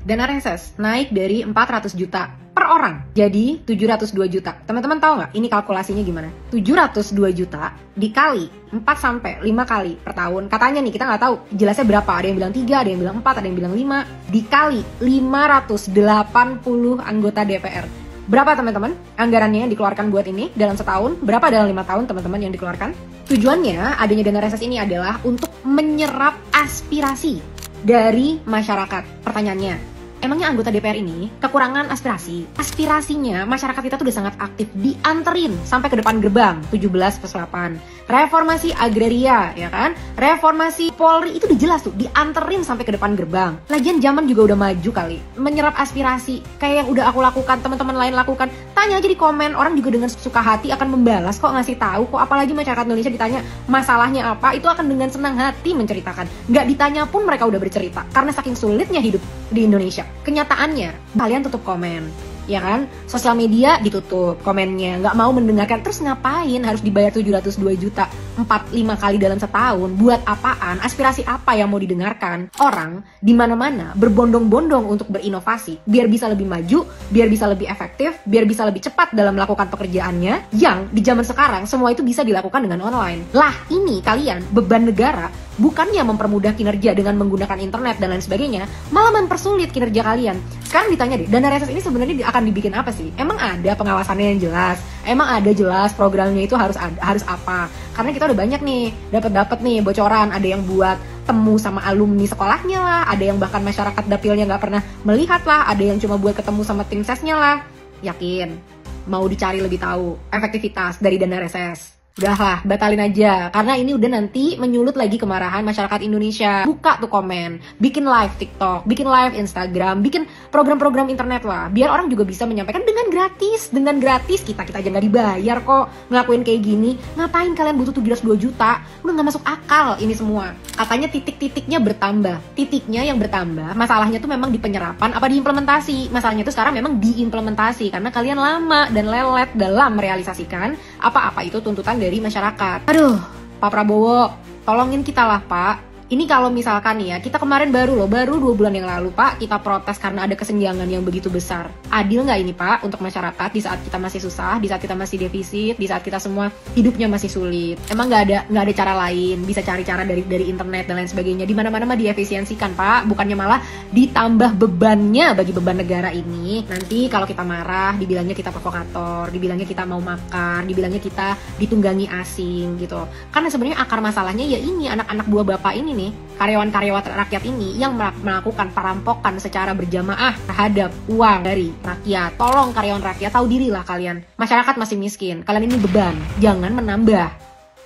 Dana reses naik dari 400 juta per orang jadi 702 juta. Teman-teman tahu nggak ini kalkulasinya gimana? 702 juta dikali 4 sampai 5 kali per tahun. Katanya nih, kita nggak tahu jelasnya berapa. Ada yang bilang 3, ada yang bilang 4, ada yang bilang 5. Dikali 580 anggota DPR. Berapa teman-teman anggarannya yang dikeluarkan buat ini dalam setahun? Berapa dalam 5 tahun teman-teman yang dikeluarkan? Tujuannya adanya dana reses ini adalah untuk menyerap aspirasi dari masyarakat. Pertanyaannya, emangnya anggota DPR ini kekurangan aspirasi? Aspirasinya masyarakat kita tuh udah sangat aktif, dianterin sampai ke depan gerbang 17+8. Reformasi agraria, ya kan? Reformasi Polri itu udah jelas tuh, dianterin sampai ke depan gerbang. Lagian zaman juga udah maju kali. Menyerap aspirasi kayak yang udah aku lakukan, teman-teman lain lakukan. Tanya aja di komen, orang juga dengan suka hati akan membalas kok, ngasih tahu kok. Apalagi masyarakat Indonesia ditanya masalahnya apa, itu akan dengan senang hati menceritakan. Nggak ditanya pun mereka udah bercerita karena saking sulitnya hidup di Indonesia. Kenyataannya, kalian tutup komen, ya kan? Sosial media ditutup komennya, nggak mau mendengarkan. Terus ngapain harus dibayar 702 juta 4-5 kali dalam setahun? Buat apaan? Aspirasi apa yang mau didengarkan? Orang di mana-mana berbondong-bondong untuk berinovasi, biar bisa lebih maju, biar bisa lebih efektif, biar bisa lebih cepat dalam melakukan pekerjaannya, yang di zaman sekarang semua itu bisa dilakukan dengan online. Lah, ini kalian beban negara bukannya mempermudah kinerja dengan menggunakan internet dan lain sebagainya, malah mempersulit kinerja kalian. Sekarang ditanya deh, dana reses ini sebenarnya akan dibikin apa sih? Emang ada pengawasannya yang jelas? Emang ada jelas programnya itu harus apa? Karena kita udah banyak nih dapat nih bocoran, ada yang buat temu sama alumni sekolahnya lah, ada yang bahkan masyarakat dapilnya nggak pernah melihat lah, ada yang cuma buat ketemu sama tim sesnya lah. Yakin? Mau dicari lebih tahu efektivitas dari dana reses? Udahlah, batalin aja. Karena ini udah nanti menyulut lagi kemarahan masyarakat Indonesia. Buka tuh komen, bikin live TikTok, bikin live Instagram, bikin program-program internet lah. Biar orang juga bisa menyampaikan dengan gratis. Dengan gratis, kita aja nggak dibayar kok ngelakuin kayak gini. Ngapain kalian butuh 702 juta? Udah nggak masuk akal ini semua. Katanya titik-titiknya bertambah. Titiknya yang bertambah, masalahnya tuh memang di penyerapan apa di implementasi. Masalahnya tuh sekarang memang diimplementasi. Karena kalian lama dan lelet dalam merealisasikan apa-apa itu tuntutan dari masyarakat. Aduh, Pak Prabowo, tolongin kita lah Pak. Ini kalau misalkan nih ya, kita kemarin baru 2 bulan yang lalu Pak, kita protes karena ada kesenjangan yang begitu besar. Adil nggak ini Pak untuk masyarakat di saat kita masih susah, di saat kita masih defisit, di saat kita semua hidupnya masih sulit? Emang nggak ada cara lain? Bisa cari cara dari internet dan lain sebagainya. Di mana-mana mah diefisiensikan Pak, bukannya malah ditambah bebannya bagi beban negara ini. Nanti kalau kita marah, dibilangnya kita provokator, dibilangnya kita mau makar, dibilangnya kita ditunggangi asing gitu. Karena sebenarnya akar masalahnya ya ini anak-anak buah bapak ini nih, karyawan-karyawan rakyat ini yang melakukan perampokan secara berjamaah terhadap uang dari rakyat. Tolong karyawan rakyat, tahu diri lah kalian. Masyarakat masih miskin, kalian ini beban. Jangan menambah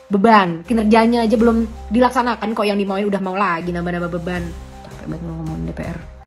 beban. Kinerjanya aja belum dilaksanakan kok yang dimauin udah mau lagi nambah-nambah beban. Capek banget ngomongin DPR.